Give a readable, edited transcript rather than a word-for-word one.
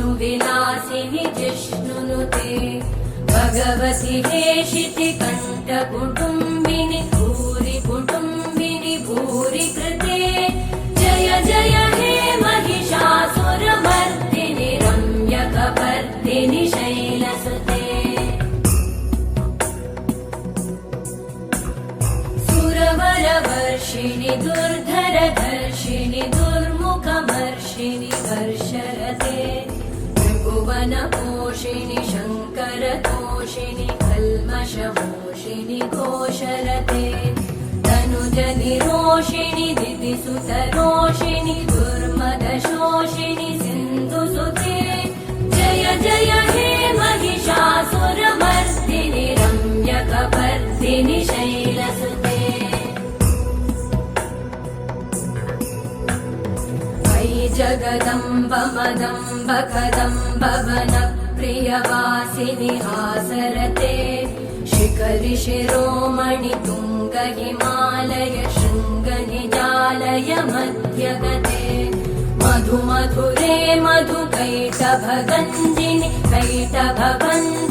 विष्णुविलासिनि जिष्णुनुते भगवति हेशिति कण्ठकुटुम्बिनि भूरि कुटुम्बिनि भूरि कृते जय जय हे महिषासुरमर्दिनि रम्यकपर्दिनि शैलसुते सुरवरवर्षिणि दुर्धरधर्षिणि दुर्मुखमर्षिणि हर्षरते त्रिभुवनपोषिणि शङ्करतोषिणि कल्मषमोषिणि घोषरते तनुजनिरोषिणि दितिसुतरोषिणि दुर्मदशोषिणि सिन्धुसुते जय जय हे महिषासुरमर्दिनि रम्यकपर्दिनि शैलसुते जगदम्ब मदम्ब कदम्ब वनप्रियवासिनि हासरते शिखरि शिरोमणि तुङ्ग हिमालय शृङ्ग निजालय मध्यगते मधु मधुरे मधु कैटभगञ्जिनि कैटभवन्